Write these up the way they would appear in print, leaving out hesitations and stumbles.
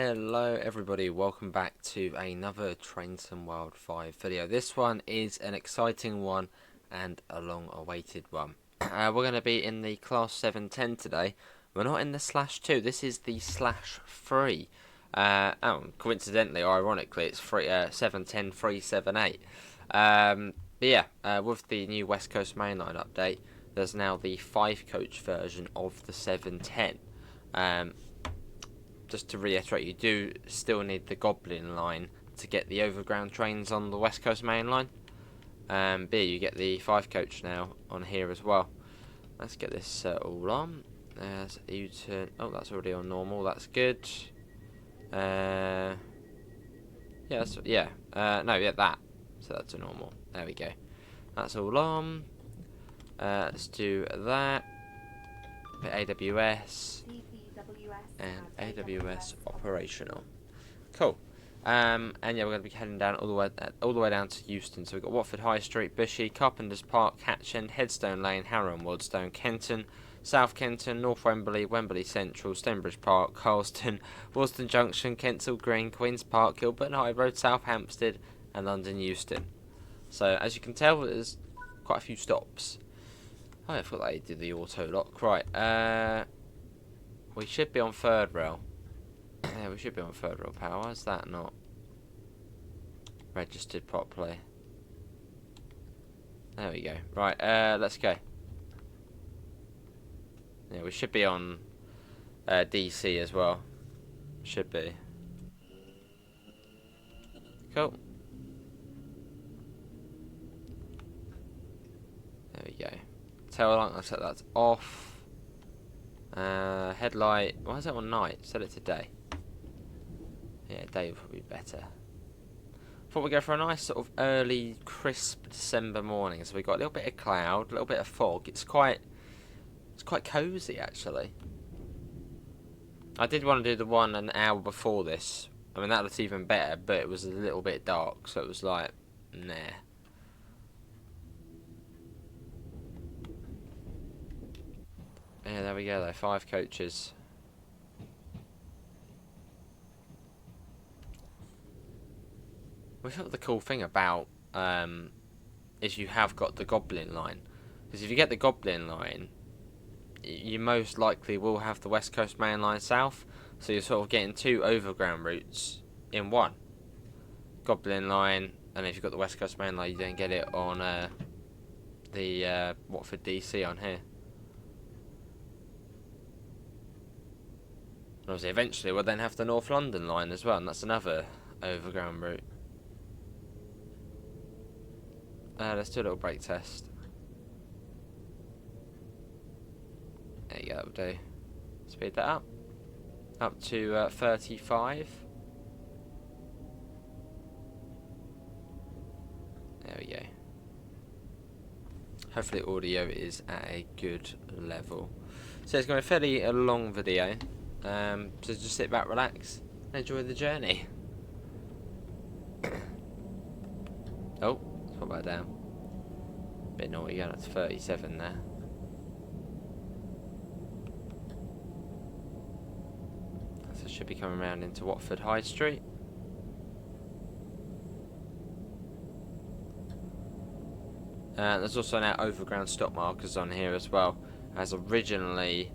Hello everybody, welcome back to another Train Sim World 5 video. This one is an exciting one and a long awaited one. We're going to be in the class 710 today. We're not in the /2, this is the /3. Coincidentally or ironically it's 710 378. But yeah, with the new West Coast Mainline update, there's now the 5-coach version of the 710. Just to reiterate, you do still need the Goblin line to get the overground trains on the West Coast Main Line. But you get the 5-coach now on here as well. Let's get this all on. There's Euston. Oh, that's already on normal. That's good. That. So that's a normal. There we go. That's all on. Let's do that. Bit AWS. And AWS operational. Cool. And yeah, we're going to be heading down all the way down to Euston. So we've got Watford High Street, Bushy, Carpenter's Park, Hatchend, Headstone Lane, Harrow and Waddestone, Kenton, South Kenton, North Wembley, Wembley Central, Stonebridge Park, Carlston, Waddesdon Junction, Kensal Green, Queen's Park, Gilbert High Road, South Hampstead, and London Euston. So as you can tell, there's quite a few stops. Oh, I thought they did the auto lock. Right. We should be on third rail. Yeah, we should be on third rail power. Why is that not registered properly? There we go. Right, let's go. Yeah, we should be on DC as well. Should be. Cool. There we go. Tail light, I'll set that off. Headlight, why is it on night? Set it to day. Yeah, day would probably be better. Thought we'd go for a nice sort of early, crisp December morning. So we got a little bit of cloud, a little bit of fog. It's quite cosy actually. I did want to do the one an hour before this. I mean that looked even better, but it was a little bit dark, so it was like, nah. Yeah, there we go though, 5 coaches. We thought the cool thing about is you have got the Goblin line. Because if you get the Goblin line, you most likely will have the West Coast Main Line South. So you're sort of getting 2 overground routes in one. Goblin line, and if you've got the West Coast Main Line, you don't get it on the Watford DC on here. And obviously eventually we'll then have the North London line as well, and that's another overground route. Let's do a little brake test. There you go, that'll do. Speed that up. Up to 35. There we go. Hopefully audio is at a good level. So it's going to be a fairly long video. So just sit back, relax, and enjoy the journey. Oh, let's put that down. Bit naughty, going up to 37 there. So should be coming around into Watford High Street. There's also now overground stop markers on here as well, as originally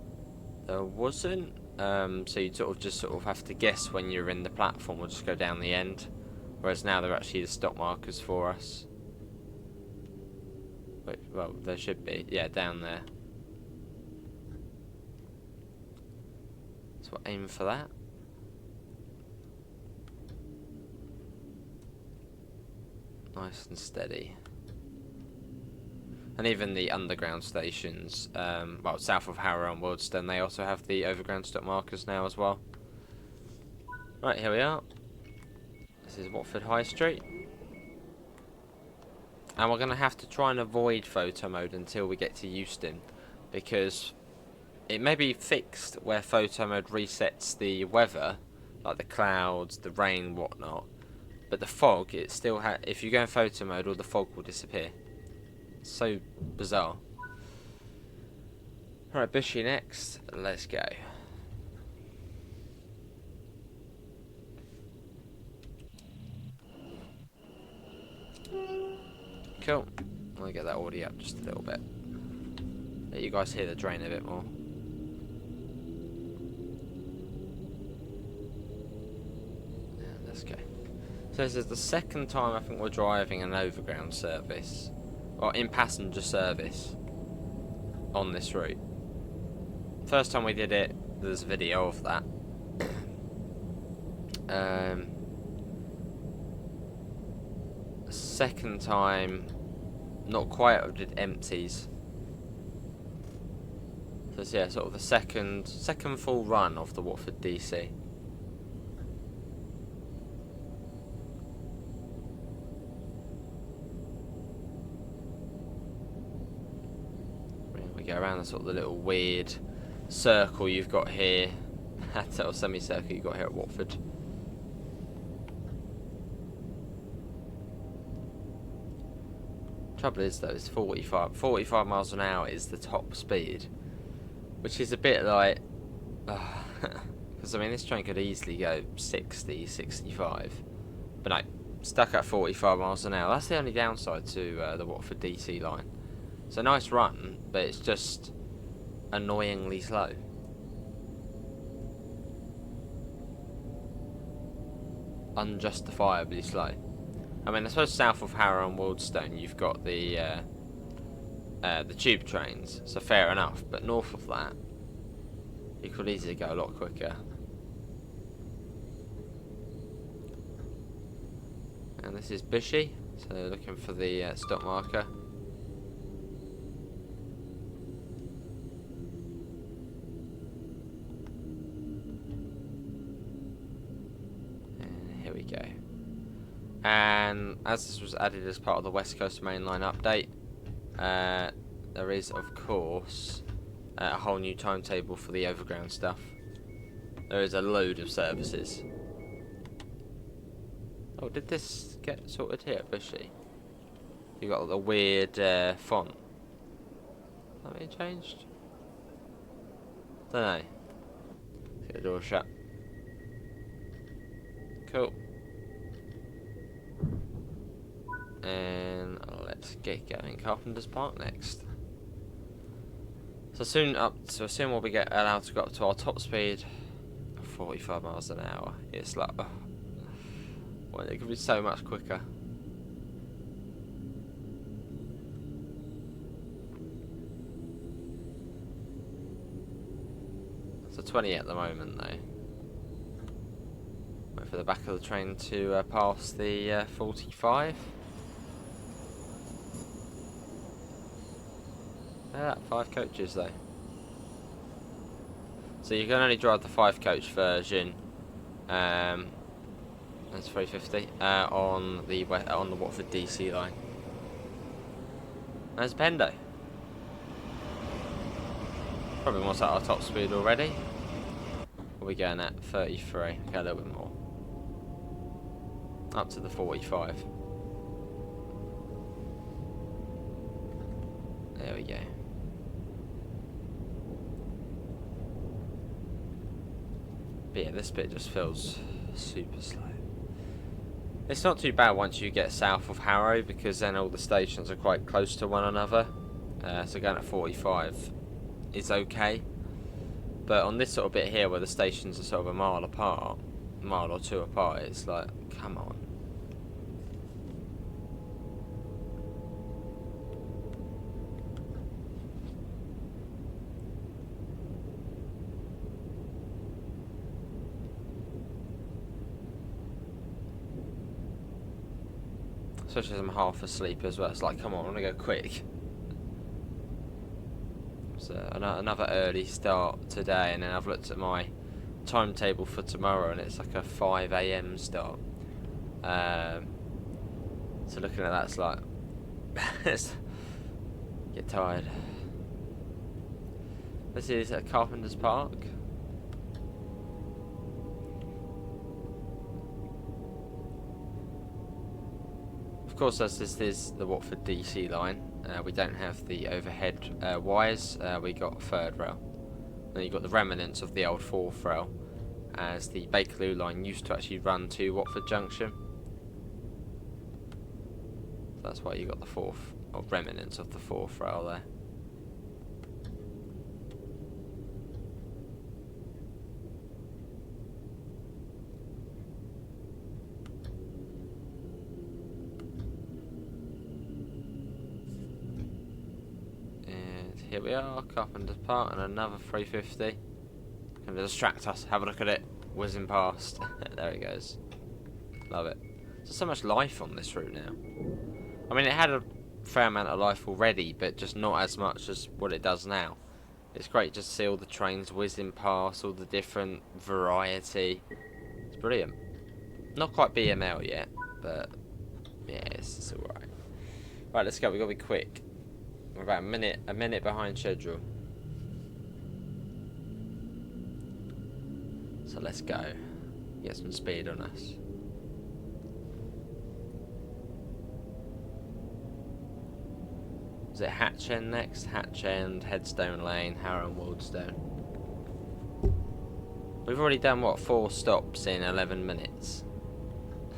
there wasn't. So you just have to guess when you're in the platform. We'll just go down the end, whereas now they're actually the stop markers for us. Wait, well, there should be, yeah, down there. So we'll aim for that. Nice and steady. And even the underground stations, well, south of Harrow and Waddesdon, they also have the overground stop markers now as well. Right, here we are. This is Watford High Street. And we're going to have to try and avoid photo mode until we get to Euston, because it may be fixed where photo mode resets the weather, like the clouds, the rain, whatnot. But the fog, it still if you go in photo mode, all the fog will disappear. So bizarre. Alright, Bushy next. Let's go. Cool. I'm gonna get that audio up just a little bit. Let you guys hear the drain a bit more. Yeah, let's go. So this is the second time I think we're driving an overground service, or in passenger service, on this route. First time we did it, there's a video of that. Second time, not quite, I did empties. So yeah, sort of the second full run of the Watford DC. We go around the sort of the little weird circle you've got here, or semicircle you've got here at Watford. Trouble is though, it's 45 miles an hour is the top speed, which is a bit like, because I mean this train could easily go 60, 65, but no, stuck at 45 miles an hour. That's the only downside to the Watford DC line. It's a nice run, but it's just annoyingly slow. Unjustifiably slow. I mean, I suppose south of Harrow and Wealdstone you've got the tube trains, so fair enough. But north of that, you could easily go a lot quicker. And this is Bushy, so looking for the stop marker. And here we go. And as this was added as part of the West Coast Mainline update, there is of course a whole new timetable for the overground stuff. There is a load of services. Oh, did this get sorted here at Bushy? You got the weird font. That been changed? Don't know. Let's get the door shut. Cool. And let's get going. Carpenter's Park next. So soon we'll be allowed to go up to our top speed of 45 miles an hour. It's like, well, it could be so much quicker. So 20 at the moment though. Wait for the back of the train to pass the 45. Yeah, 5 coaches though. So you can only drive the 5 coach version. That's 350 on the Watford DC line. There's Pendo. Probably almost at our top speed already. What are we going at? 33. Okay, a little bit more. Up to the 45. There we go. But yeah, this bit just feels super slow. It's not too bad once you get south of Harrow, because then all the stations are quite close to one another. So going at 45 is okay. But on this sort of bit here where the stations are sort of a mile apart, a mile or two apart, it's like, come on. Especially as I'm half asleep as well. It's like, come on, I want to go quick. So another early start today, and then I've looked at my timetable for tomorrow, and it's like a 5 AM start. So looking at that, it's like, get tired. This is at Carpenter's Park. Of course, as this is the Watford DC line, we don't have the overhead wires. We got third rail. Then you've got the remnants of the old fourth rail, as the Bakerloo line used to actually run to Watford Junction. That's why you got the 4th, or remnants of the 4th rail there. And here we are, Carpenter's Park, and another 350. Can distract us. Have a look at it. Whizzing past. There it goes. Love it. There's so much life on this route now. I mean, it had a fair amount of life already, but just not as much as what it does now. It's great just to see all the trains whizzing past, all the different variety. It's brilliant. Not quite BML yet, but yeah, it's alright. Right, let's go. We've got to be quick. We're about a minute behind schedule. So let's go. Get some speed on us. Is it Hatch End next? Hatch End, Headstone Lane, Harrow and Waldstone. We've already done, what, 4 stops in 11 minutes?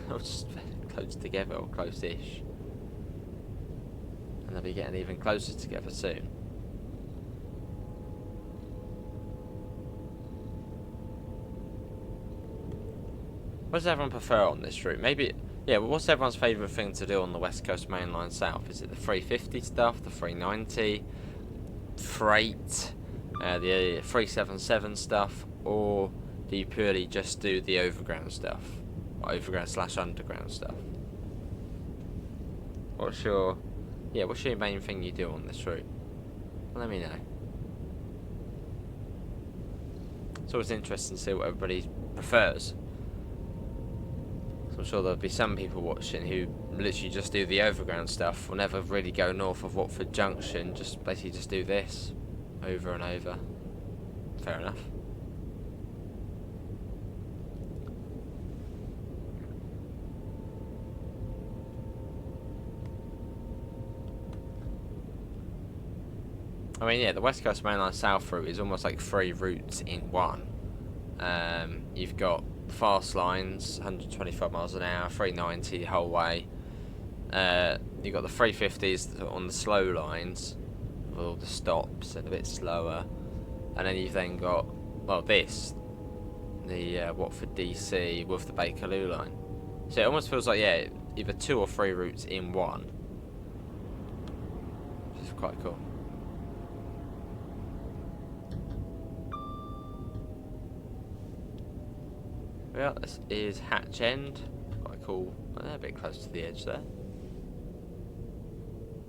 We're just close together, or close-ish. And they'll be getting even closer together soon. What does everyone prefer on this route? Maybe, yeah, well, what's everyone's favourite thing to do on the West Coast Mainline South? Is it the 350 stuff, the 390, freight, the 377 stuff, or do you purely just do the overground stuff? Overground/underground stuff? What's your main thing you do on this route? Let me know. It's always interesting to see what everybody prefers. I'm sure there'll be some people watching who literally just do the overground stuff, will never really go north of Watford Junction, just basically just do this over and over. Fair enough. I mean, yeah, the West Coast Mainline South route is almost like 3 routes in one. You've got fast lines, 125 miles an hour, 390 the whole way. You've got the 350s on the slow lines, with all the stops and a bit slower. And then you've then got, well, the Watford DC with the Bakerloo line. So it almost feels like, yeah, either 2 or 3 routes in one. Which is quite cool. Well, this is Hatch End. Quite cool. Well, they're a bit close to the edge there.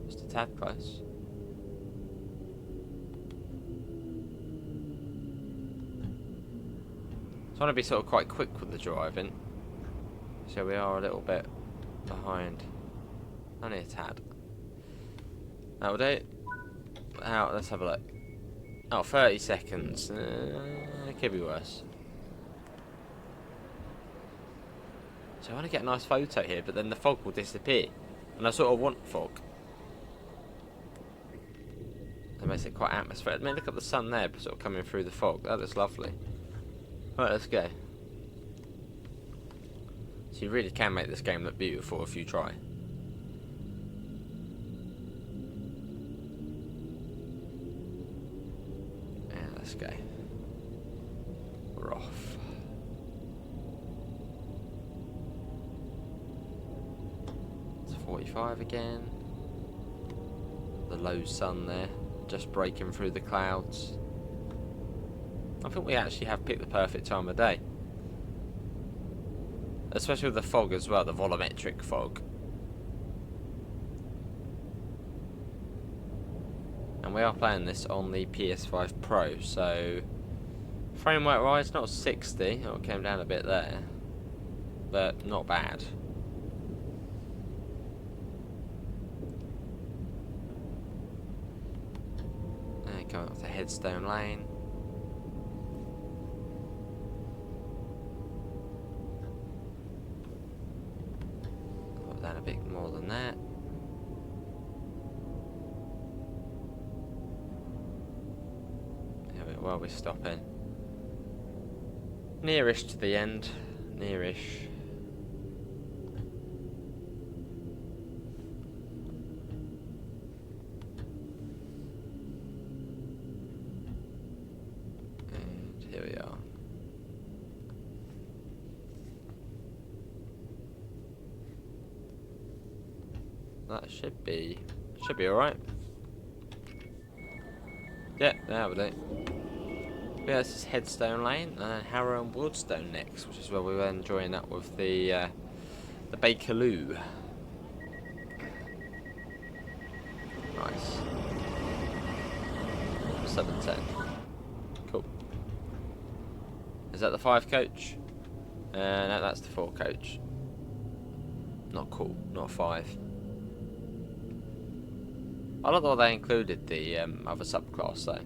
Just a tad close. So I want to be sort of quite quick with the driving. So we are a little bit behind. Only a tad. That'll do. Let's have a look. Oh, 30 seconds. It could be worse. So I want to get a nice photo here, but then the fog will disappear. And I sort of want fog. That makes it quite atmospheric. I mean, look at the sun there, sort of coming through the fog. That looks lovely. Right, let's go. So you really can make this game look beautiful if you try. Yeah, let's go. We're off. It's 45 again. The low sun there, just breaking through the clouds. I think we actually have picked the perfect time of day. Especially with the fog as well, the volumetric fog. And we are playing this on the PS5 Pro, so framework wise, not 60, oh, it came down a bit there, but not bad. And going up to Headstone Lane. Down a bit more than that. Well, we're stopping nearish to the end, nearish. that should be alright. Yeah, that'll do. Yeah, this is Headstone Lane, and then Harrow and Woodstone next, which is where we were enjoying up with the Bakerloo. Nice. 710. Cool. Is that the 5 coach? No, that's the 4 coach. Not cool, not 5. I don't know they included the other subclass though.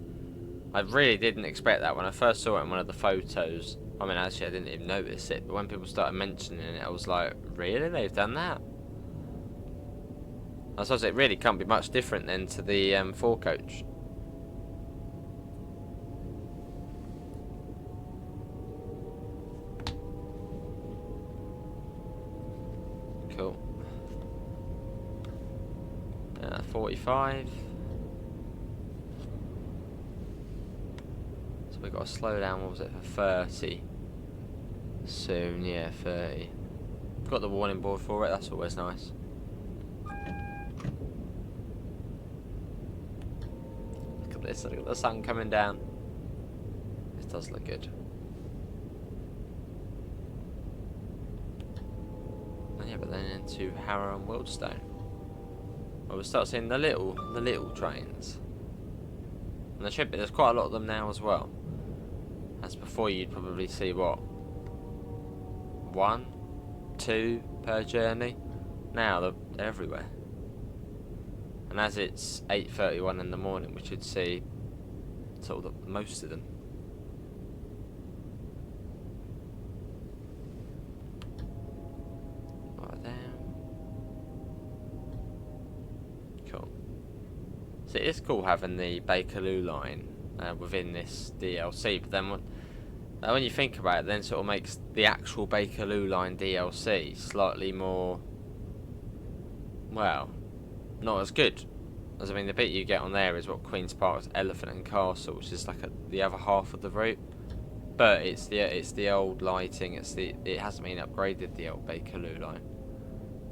I really didn't expect that when I first saw it in one of the photos. I mean, actually, I didn't even notice it, but when people started mentioning it, I was like, really? They've done that? I suppose it really can't be much different then to the 4 coach. Cool. 45. So we've got to slow down, what was it, for 30? Soon, yeah, 30. Got the warning board for it, that's always nice. Look at this, look at the sun coming down. This does look good. Yeah, but then into Harrow and Woodstone. Well, we'll start seeing the little trains. And there should be, there's quite a lot of them now as well. As before, you'd probably see what? 1, 2 per journey. Now they're everywhere. And as it's 8:31 in the morning, we should see sort of most of them. So it is cool having the Bakerloo line within this DLC, but then when you think about it, then sort of makes the actual Bakerloo line DLC slightly more, well, not as good. As I mean, the bit you get on there is what Queen's Park's Elephant and Castle, which is like the other half of the route. But it's the old lighting. It hasn't been upgraded, the old Bakerloo line.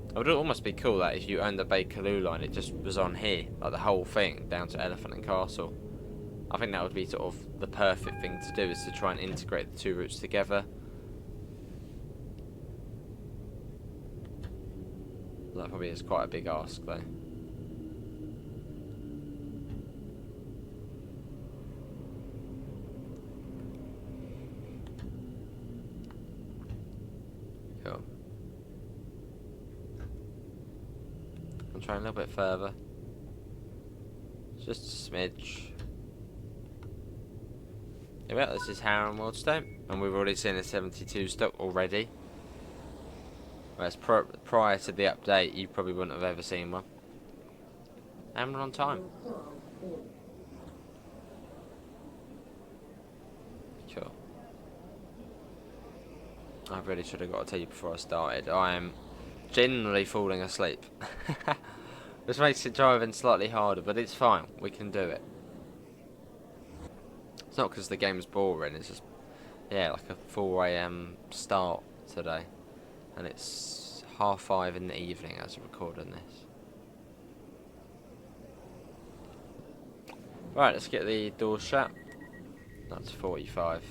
It would almost be cool that if you owned the Bakerloo line, it just was on here, like the whole thing, down to Elephant and Castle. I think that would be sort of the perfect thing to do, is to try and integrate the 2 routes together. That probably is quite a big ask, though. Cool. I'm trying a little bit further. Just a smidge. Yeah, well, this is Harrow and Woodstone, and we've already seen a 72 stock already. Whereas prior to the update, you probably wouldn't have ever seen one. And we're on time. Cool. I really should have got to tell you before I started. I am generally falling asleep. Which makes it driving slightly harder, but it's fine. We can do it. It's not because the game's boring, it's just, yeah, like a 4 AM start today. And it's 5:30 in the evening as I'm recording this. Right, let's get the door shut. That's 45.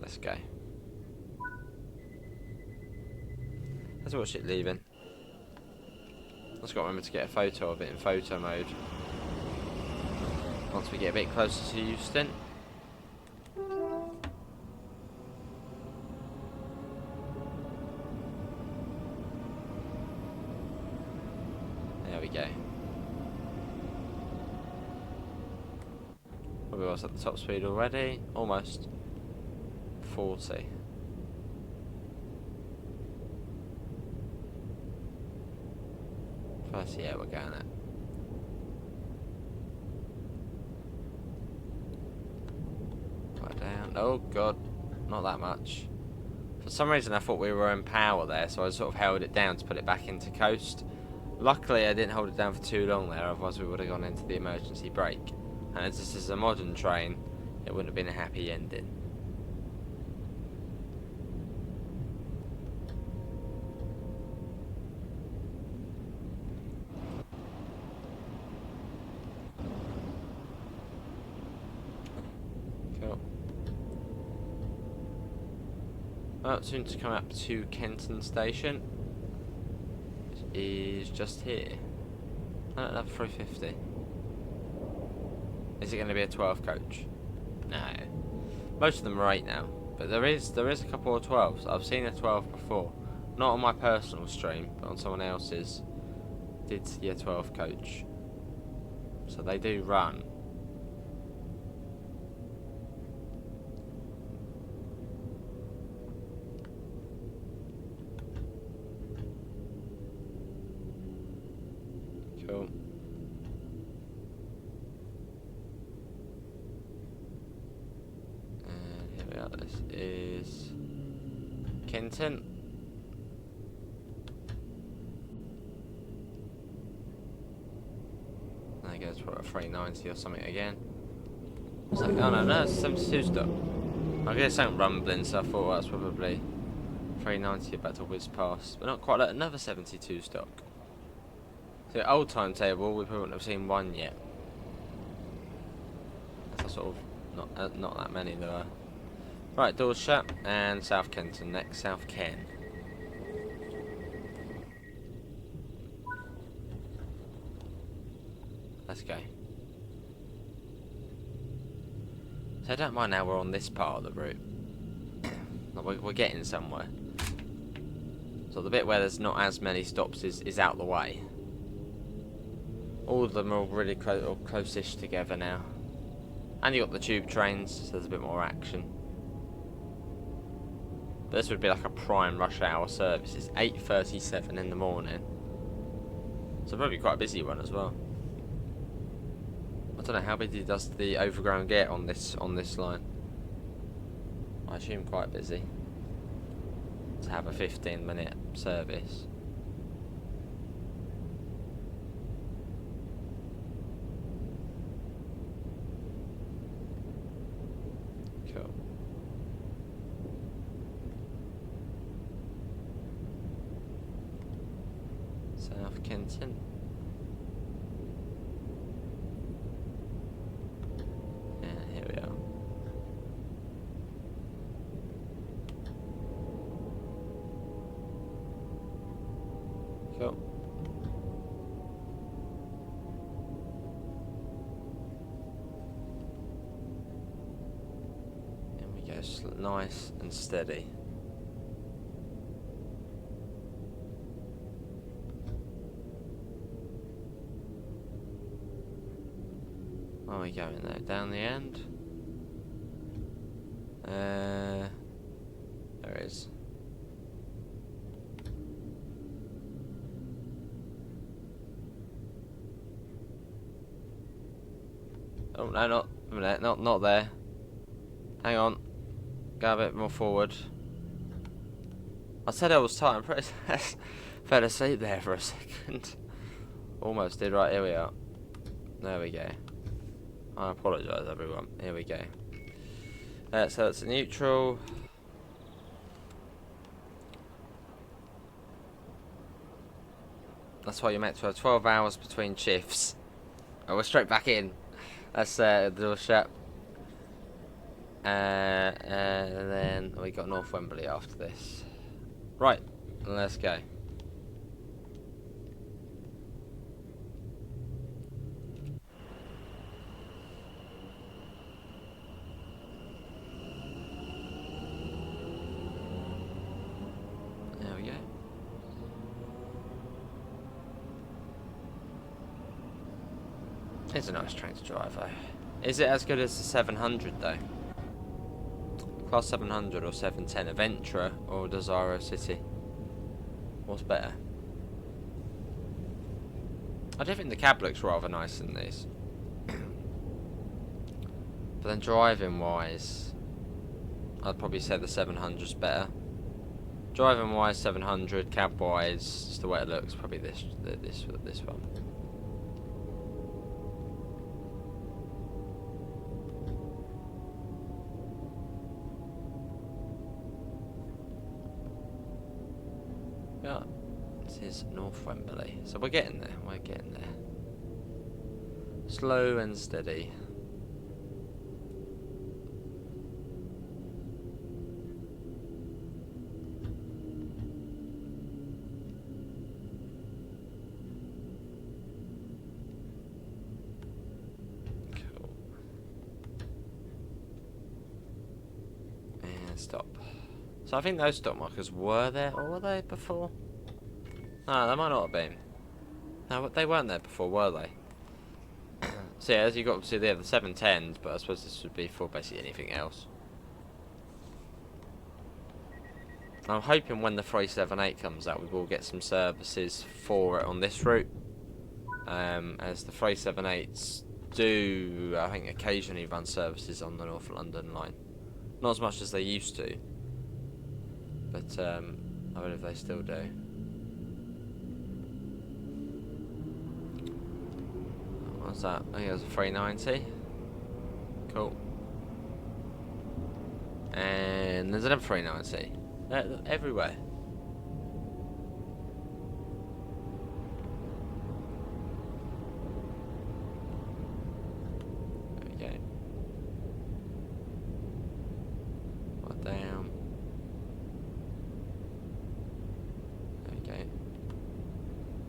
Let's go. Let's watch it leaving. Let's got to remember to get a photo of it in photo mode. Once we get a bit closer to Euston. There we go. Probably was at the top speed already. Almost. 40. First, yeah, we're going at. Right down. Oh god, not that much. For some reason I thought we were in power there, so I sort of held it down to put it back into coast. Luckily I didn't hold it down for too long there, otherwise we would have gone into the emergency brake. And as this is a modern train, it wouldn't have been a happy ending. Well, soon to come up to Kenton Station. It is just here. Another 350. Is it going to be a 12 coach? No. Most of them are 8 now, but there is a couple of 12s. I've seen a 12 before, not on my personal stream, but on someone else's. Did see a 12 coach, so they do run. Cool. This is Kenton. And I guess we're at 390 or something again. It's like, oh no, it's 72 stop. I guess something rumbling, so I thought that's probably 390 about to whiz past, but not quite. Like another 72 stock. So old timetable, we probably wouldn't have seen one yet. That's sort of not that many though. Right, doors shut, and South Kenton next. South Ken. Let's go. So I don't mind now we're on this part of the route. We're getting somewhere. So the bit where there's not as many stops is out the way. All of them are really close-ish together now. And you got the tube trains, so there's a bit more action. But this would be like a prime rush hour service. It's 8:37 in the morning. So probably quite a busy one as well. I don't know how busy does the overground get on this line. I assume quite busy to have a 15-minute service. Cool. South Kenton. And here we are. Cool. And we go nice and steady. Where are we going though? Down the end? There it is. Oh no, not there. Hang on. Go a bit more forward. I said I was tired. I fell asleep there for a second. Almost did. Right, here we are. There we go. I apologise, everyone. Here we go. So it's a neutral. That's why you're meant to have 12 hours between shifts. Oh, we're straight back in. That's the door shut. And then we got North Wembley after this. Right, let's go. There we go. It's a nice train to drive though. Is it as good as the 700 though? Class 700 or 710? Aventra or Desiro City? What's better? I do think the cab looks rather nice in these. But then driving wise, I'd probably say the 700's better. Driving wise 700, cab wise, just the way it looks, probably this one. Yeah, this is North Wembley. So we're getting there, Slow and steady. stop. So I think those stop markers were there, or were they before? No, they might not have been. No, they weren't there before, were they? So yeah, as you got obviously there, the 710s, but I suppose this would be for basically anything else. I'm hoping when the 378 comes out, we will get some services for it on this route. As the 378s do, I think, occasionally run services on the North London line. Not as much as they used to, but I wonder if they still do. What's that? I think it was a 390. Cool. And there's another 390. They're everywhere. There we go. Right down. There we go.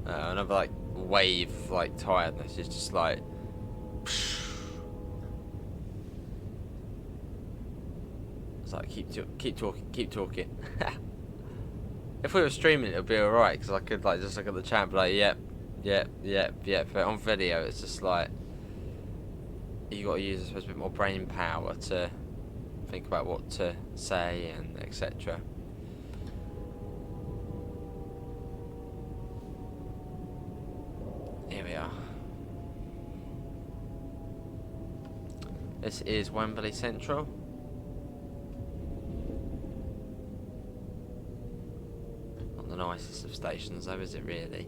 Another like wave, like tiredness. It's just like. It's like keep talking. If we were streaming, it would be alright because I could like just look at the chat and be like, yep. But on video, it's just like you got to use, I suppose, a bit more brain power to think about what to say and etc. Here we are. This is Wembley Central. Not the nicest of stations though, is it really?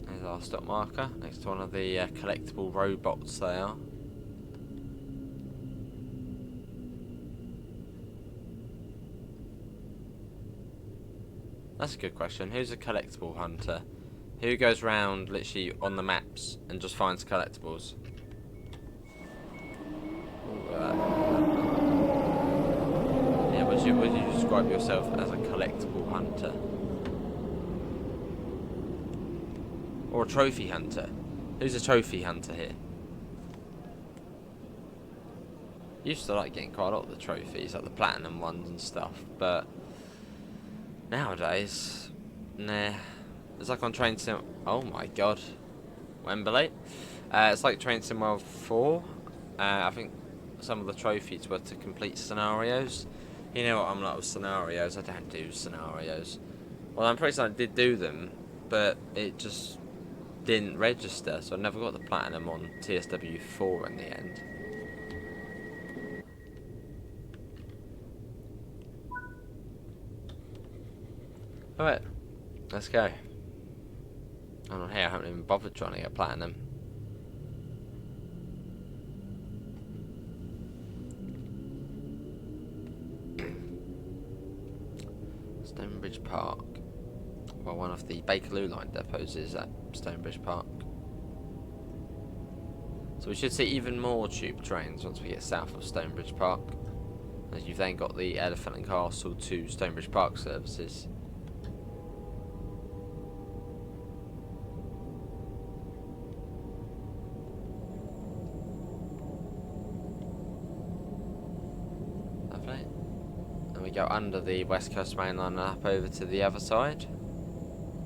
There's our stop marker next to one of the collectible robots they are. That's a good question. Who's a collectible hunter? Who goes round literally on the maps and just finds collectibles? Yeah, would you describe yourself as a collectible hunter? Or a trophy hunter? Who's a trophy hunter here? Used to like getting quite a lot of the trophies, like the platinum ones and stuff, but nowadays, nah. It's like on Train Sim. Oh my god, Wembley. It's like Train Sim World 4. I think some of the trophies were to complete scenarios. You know what I'm like with scenarios. I don't do scenarios. Well, I'm pretty certain I did do them, but it just didn't register, so I never got the platinum on TSW 4 in the end. Alright, let's go. I'm not here, I haven't even bothered trying to get platinum. Stonebridge Park. Well, one of the Bakerloo line depots is at Stonebridge Park. So we should see even more tube trains once we get south of Stonebridge Park. As you've then got the Elephant and Castle to Stonebridge Park services. Go under the West Coast Main Line and up over to the other side,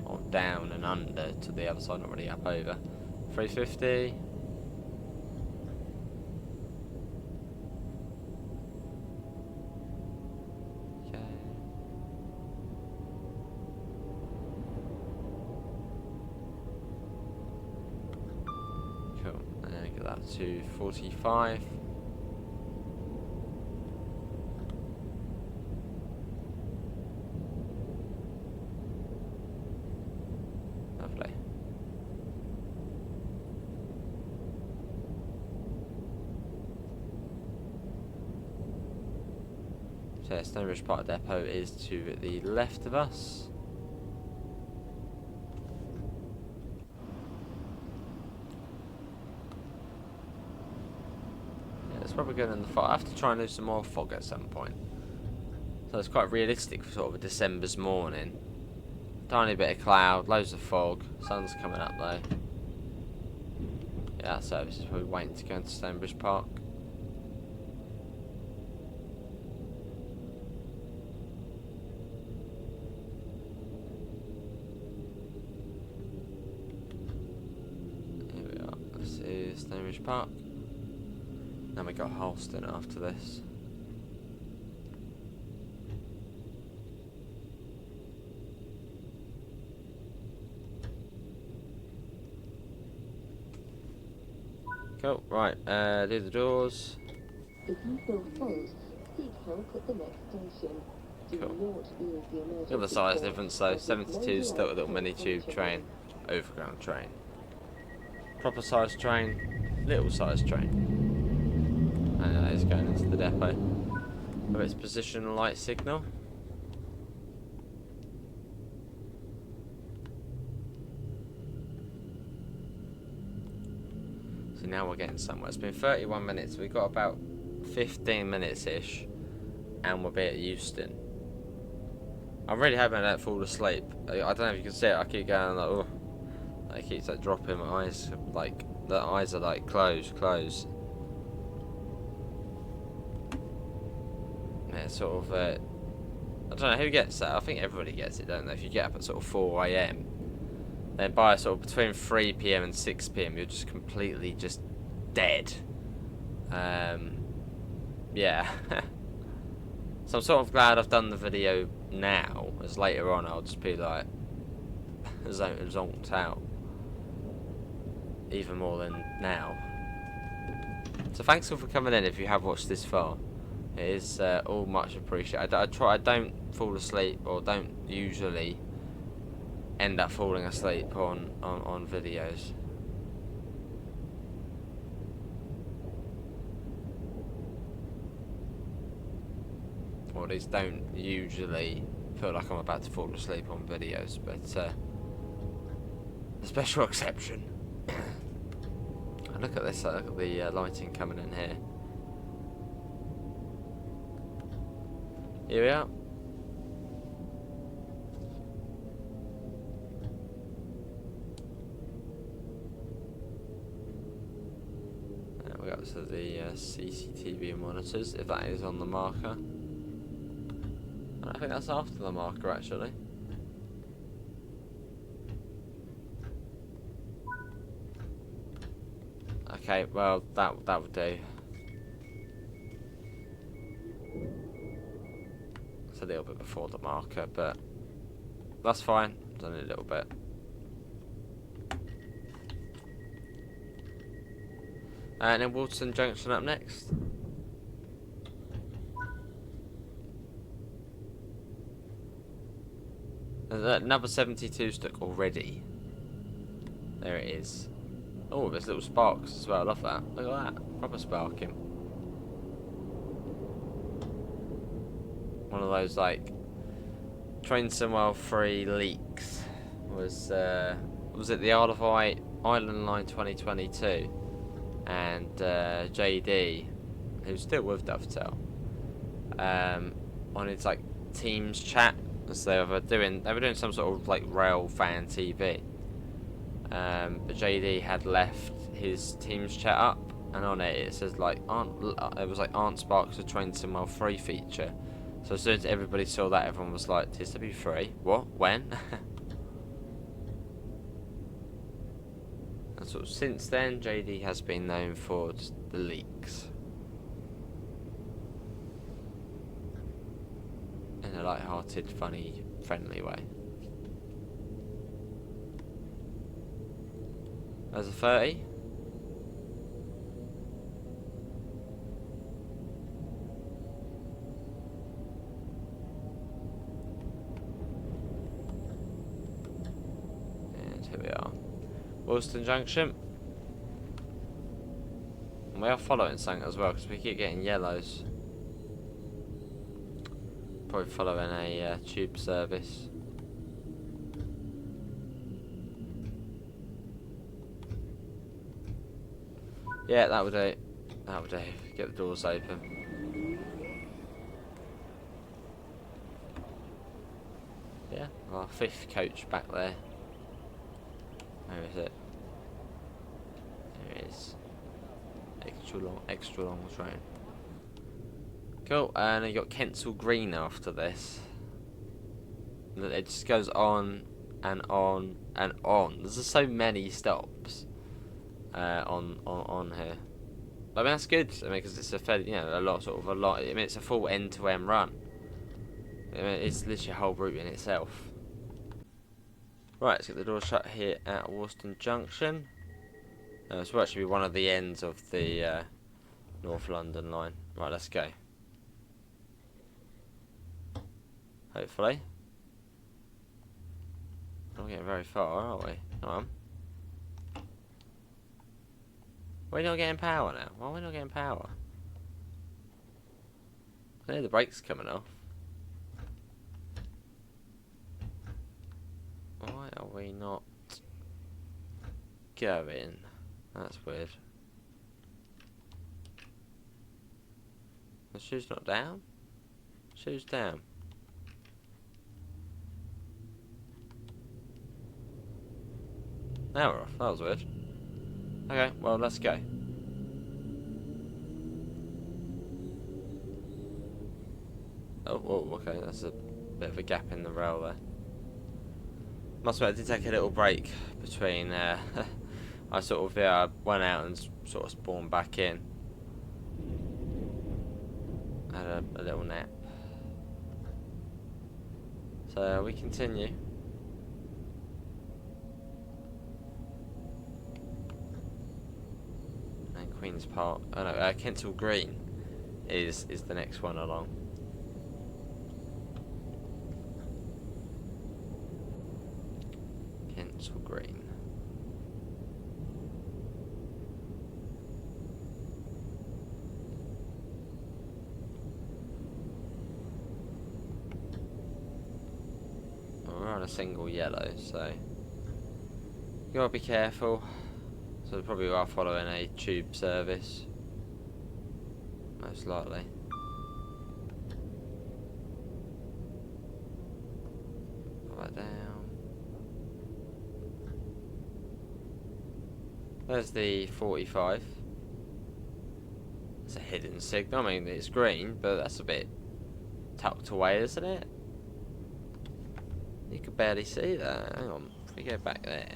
or down and under to the other side, not really up over. 350. Okay. Cool. And get that to 45. So Stonebridge Park Depot is to the left of us. Yeah, it's probably good in the fog. I have to try and do some more fog at some point. So it's quite realistic for sort of a December's morning. Tiny bit of cloud, loads of fog. Sun's coming up though. Yeah, that service is probably waiting to go into Stonebridge Park. Here we are. This is Stonebridge Park. Then we got Euston after this. Cool, right, do the doors. If you feel faint, seek help at the next station. Cool. Look at the size difference though, 72 is still a little mini tube train, overground train. Proper size train, little size train. And that is going into the depot. Of its position light signal. So now we're getting somewhere. It's been 31 minutes, we've got about 15 minutes-ish, and we'll be at Euston. I'm really hoping I don't fall asleep. I don't know if you can see it, I keep going like, oh. It keeps like dropping, my eyes, like, the eyes are like closed. Yeah, sort of, I don't know who gets that. I think everybody gets it, don't they? If you get up at sort of 4 AM, then by sort of between 3 PM and 6 PM, you're just completely just dead. Yeah. So I'm sort of glad I've done the video now, as later on I'll just be like zonked out even more than now. So thanks all for coming in if you have watched this far. It is all much appreciated. I don't fall asleep, or don't usually end up falling asleep on videos. Or at least don't usually feel like I'm about to fall asleep on videos, but a special exception. Look at this, look at the lighting coming in here. Here we are. And we got to the CCTV monitors, if that is on the marker. I think that's after the marker, actually. Okay, well that would do. It's a little bit before the marker, but that's fine. It's only a little bit. And then Waterton Junction up next. There's another 72 stuck already. There it is. Oh, there's little sparks as well. I love that. Look at that. Proper sparking. One of those, like, Train Somewhere free leaks was it the Isle of Wight Island Line 2022, and JD, who's still with Dovetail, on his like Teams chat, as they were doing some sort of like rail fan TV. But JD had left his Teams chat up, and on it says like aren't sparks a Train Somewhere free feature. So as soon as everybody saw that, everyone was like, TSW3? What? When? And sort of since then, JD has been known for just the leaks. In a light-hearted, funny, friendly way. There's a 30. Here we are, Euston Junction. And we are following something as well, because we keep getting yellows. Probably following a tube service. Yeah, that would do. That would do. Get the doors open. Yeah, our 5th coach back there. Where is it? There it Nice. Extra long train. Cool, and then you got Kensal Green after this. It just goes on and on and on. There's just so many stops on here. I mean, that's good. I mean, because it's a fairly, a lot. I mean, it's a full end-to-end run. I mean, it's literally a whole route in itself. Right, let's get the door shut here at Euston Junction. This will actually be one of the ends of the North London line. Right, let's go. Hopefully. We're not getting very far, are we? Come on. We're not getting power now. Why are we not getting power? I hear the brakes coming off. Why are we not going? That's weird. The shoe's not down? Shoe's down. Now we're off. That was weird. Okay, well, let's go. Oh, okay, that's a bit of a gap in the rail there. Must admit, I did take a little break between, I sort of went out and sort of spawned back in. Had a little nap. So we continue. And Queen's Park, oh no, Kensal Green is the next one along. Kensal Green. We're on a single yellow, so you gotta be careful. So we probably are following a tube service, most likely. Right down. There's the 45. It's a hidden signal. I mean, it's green, but that's a bit tucked away, isn't it? You could barely see that. Hang on, if we go back there.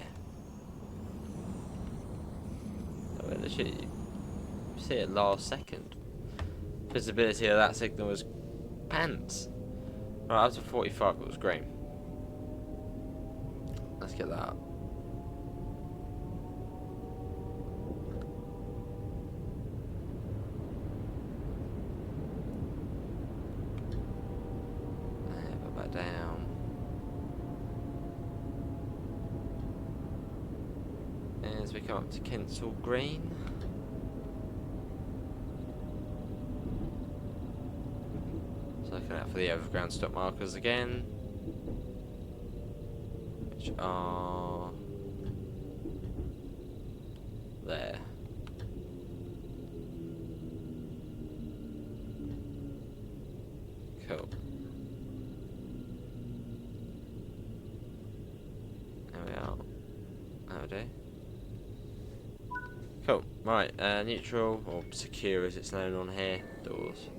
Oh, literally, you see it last second. Visibility of that signal was pants. Right, up to 45, it was green. Let's get that up. Put that down. As we come up to Kensal Green. So looking out for the overground stop markers again, which are there. Cool. There we are. That'll do. Cool. Right, neutral, or secure as it's known on here, doors.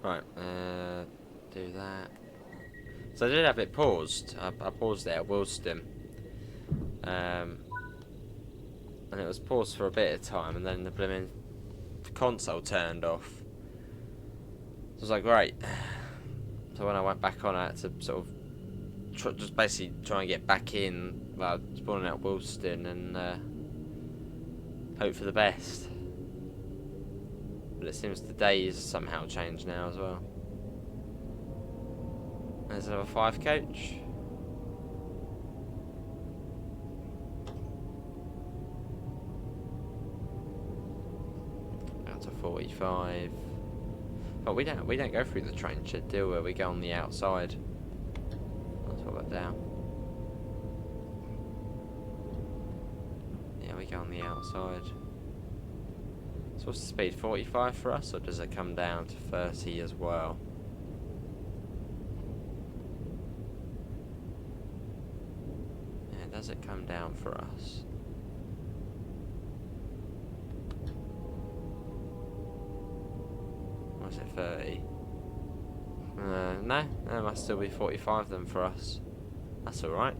Right, do that. So I did have it paused. I paused it at Euston. And it was paused for a bit of time, and then the blooming console turned off. So I was like, great. So when I went back on, I had to sort of just basically try and get back in, well, spawning out Euston and hope for the best. But it seems the days somehow changed now as well. There's another 5 coach. Out to 45. But we don't go through the train shed, do we? We go on the outside. Let's put that down. Yeah, we go on the outside. So what's the speed? 45 for us, or does it come down to 30 as well? does it come down for us? Was it 30? No, there must still be 45 of them for us. That's alright.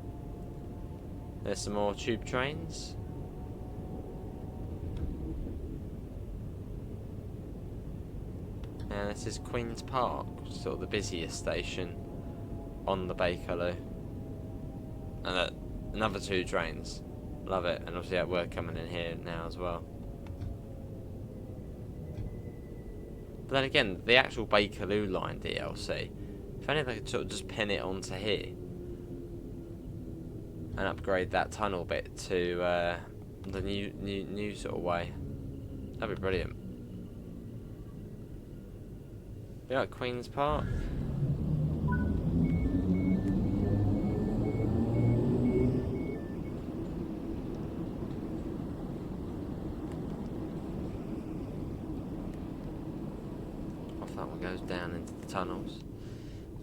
There's some more tube trains. And this is Queen's Park, sort of the busiest station on the Bakerloo. And another 2 trains. Love it. And obviously we're coming in here now as well. But then again, the actual Bakerloo line DLC, if only they could sort of just pin it onto here and upgrade that tunnel bit to the new sort of way, that'd be brilliant. Yeah, Queen's Park. Off that one goes down into the tunnels.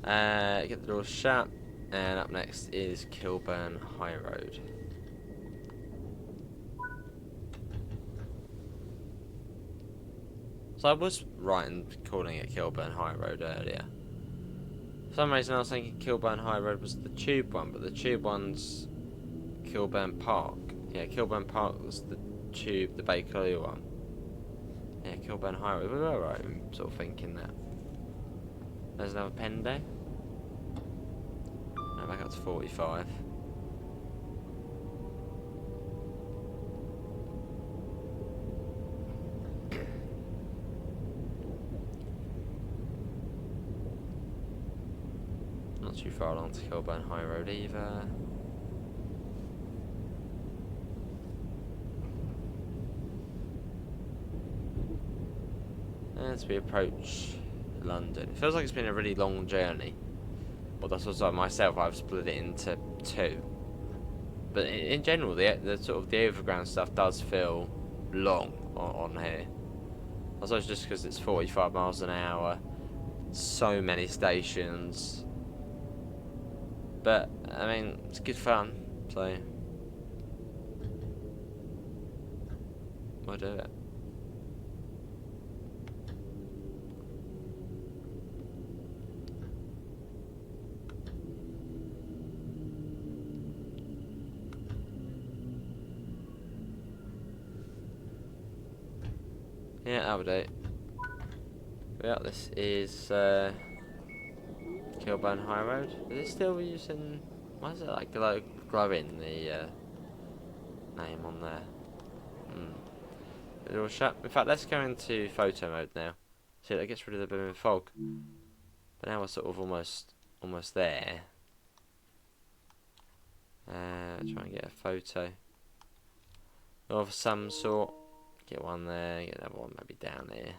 Get the doors shut, and up next is Kilburn High Road. So I was right in calling it Kilburn High Road earlier. For some reason I was thinking Kilburn High Road was the tube one, but the tube one's Kilburn Park. Yeah, Kilburn Park was the tube, the Bakerloo one. Yeah, Kilburn High Road. We were right in sort of thinking that. There's another pen day. Now back up to 45. Not too far along to Kilburn High Road either. As we approach London, it feels like it's been a really long journey. But that's also myself. I've split it into 2. But in general, the sort of the overground stuff does feel long on here. I suppose just because it's 45 miles an hour, so many stations. But I mean, it's good fun, so we'll do it. Yeah, that'll do. Yeah, this is Kilburn High Road. Is it still using? Why is it like glowing the name on there? It all shut. In fact, let's go into photo mode now. See, that gets rid of the bit of fog. But now we're sort of almost there. Try and get a photo of some sort. Get one there, get another one maybe down here.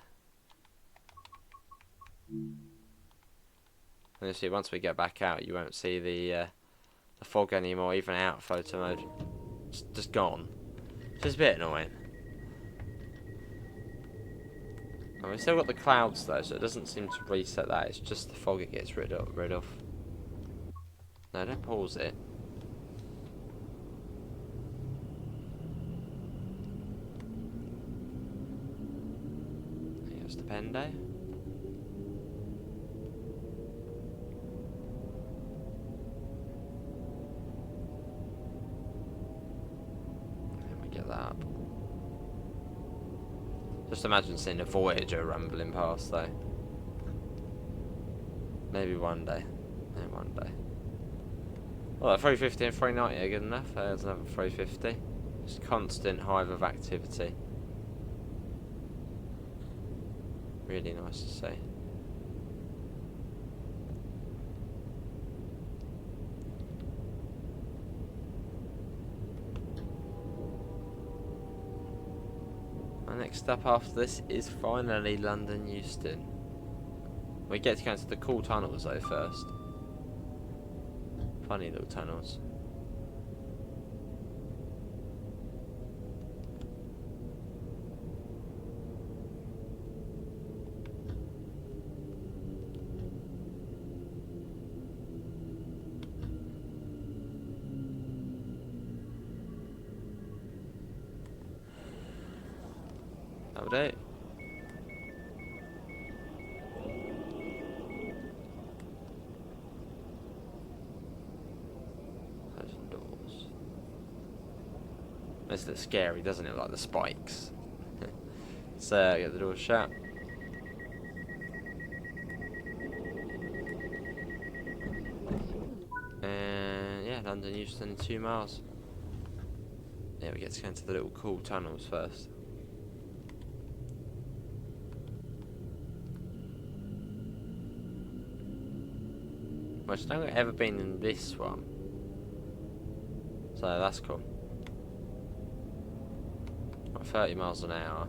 And you see, once we get back out, you won't see the fog anymore, even out of photo mode. It's just gone. It's just a bit annoying. And we've still got the clouds though, so it doesn't seem to reset that. It's just the fog it gets rid of. No, don't pause it. Here's the Pendo. Let me get that up. Just imagine seeing a Voyager rumbling past though. Maybe one day. Maybe one day. Well, 350 and 390 are good enough. There's another 350. Just constant hive of activity. Really nice to see. Next up after this is finally London Euston. We get to go into the cool tunnels though first. Funny little tunnels. That'll do. Closing doors. This looks scary, doesn't it? Like the spikes. So, get the door shut. And yeah, London Euston, 2 miles. Yeah, we get to go into the little cool tunnels first. Which I don't think I've ever been in this one. So that's cool. 30 miles an hour.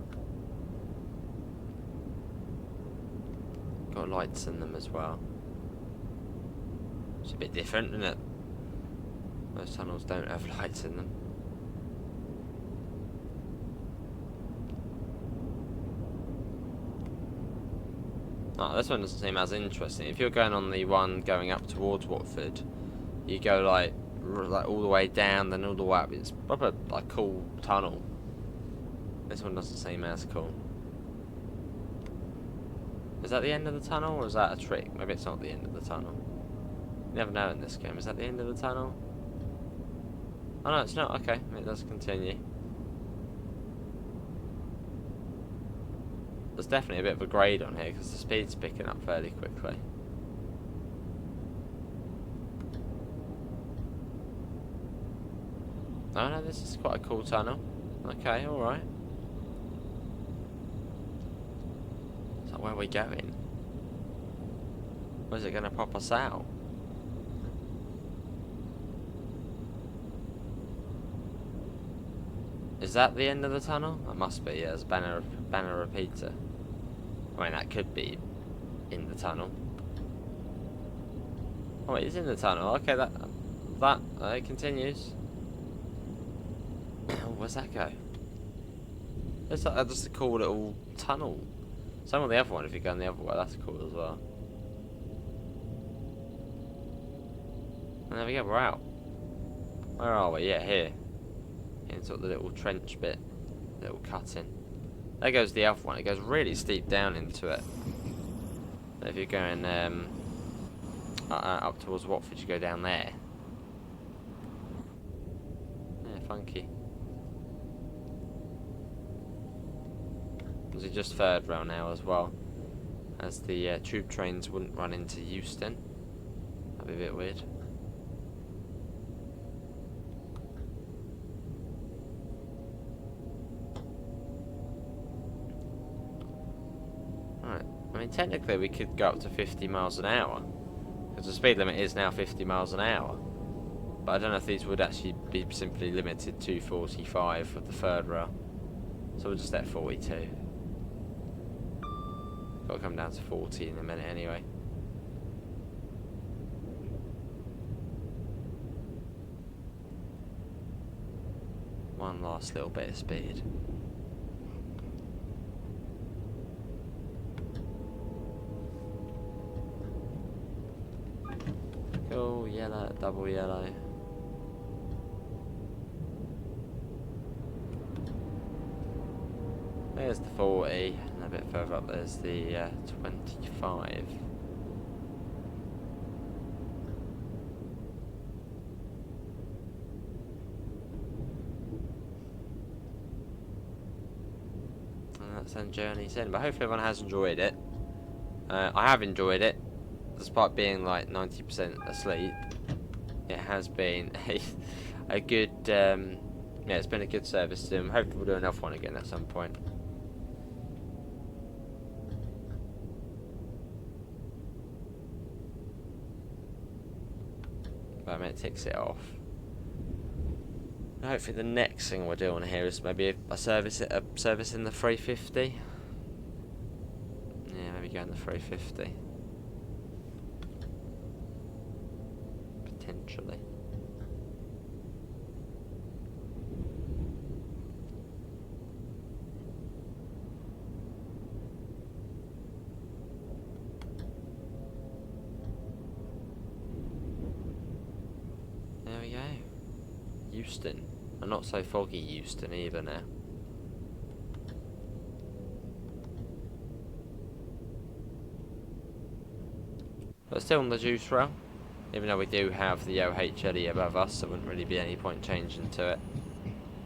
Got lights in them as well. It's a bit different, isn't it? Most tunnels don't have lights in them. Oh, this one doesn't seem as interesting. If you're going on the one going up towards Watford, you go like all the way down, then all the way up. It's proper like cool tunnel. This one doesn't seem as cool. Is that the end of the tunnel, or is that a trick? Maybe it's not the end of the tunnel. You never know in this game. Is that the end of the tunnel? Oh no, it's not. Okay, it does continue. There's definitely a bit of a grade on here because the speed's picking up fairly quickly. Oh no, this is quite a cool tunnel. Okay, alright. So where are we going? Where's it going to pop us out? Is that the end of the tunnel? That must be, yeah, there's a banner repeater. I mean, that could be in the tunnel. Oh, it is in the tunnel. Okay, it continues. Oh, where's that go? It's like just a cool little tunnel. Same on the other one. If you're going the other way, that's cool as well. And there we go. We're out. Where are we? Yeah, here. Into sort of the little trench bit, little cutting. There goes the other one. It goes really steep down into it. And if you're going up towards Watford, you go down there. Yeah, funky. Was it just third rail now as well? As the tube trains wouldn't run into Euston. That'd be a bit weird. I mean, technically we could go up to 50 miles an hour, because the speed limit is now 50 miles an hour. But I don't know if these would actually be simply limited to 45 for the third rail. So we'll just at 42. Got to come down to 40 in a minute anyway. One last little bit of speed. Cool, yellow, double yellow. There's the 40, and a bit further up there's the 25. And that's then journey's in, but hopefully everyone has enjoyed it. I have enjoyed it. Despite being like 90% asleep, it has been a good, yeah, it's been a good service to them. Hopefully we'll do another one again at some point. But I mean, it ticks it off. Hopefully the next thing we're doing here is maybe a service in the 350. Yeah, maybe go in the 350. Potentially. There we go. Euston. And not so foggy Euston either now. But still on the juice rail. Even though we do have the OHLE above us, there wouldn't really be any point changing to it.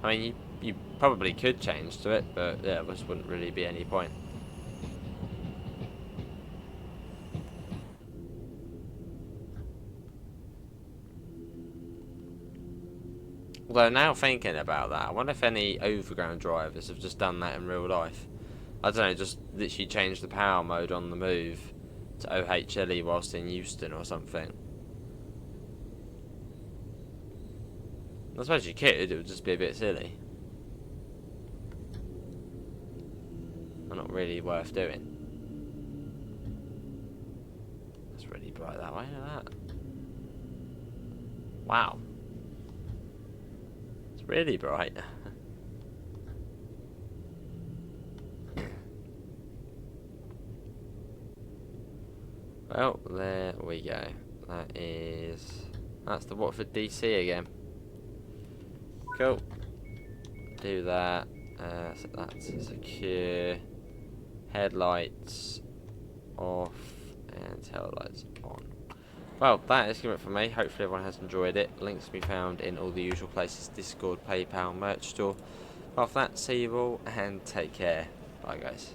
I mean, you probably could change to it, but yeah, there just wouldn't really be any point. Although now thinking about that, I wonder if any overground drivers have just done that in real life. I don't know, just literally changed the power mode on the move to OHLE whilst in Euston or something. I suppose you could, it would just be a bit silly. And not really worth doing. It's really bright that way, look at that. Wow. It's really bright. Well, there we go. That's the Watford DC again. Cool. Do that. So that's secure. Headlights off and tail lights on. Well, that is it for me. Hopefully everyone has enjoyed it. Links can be found in all the usual places: Discord, PayPal, merch store. Well, for that, see you all and take care. Bye, guys.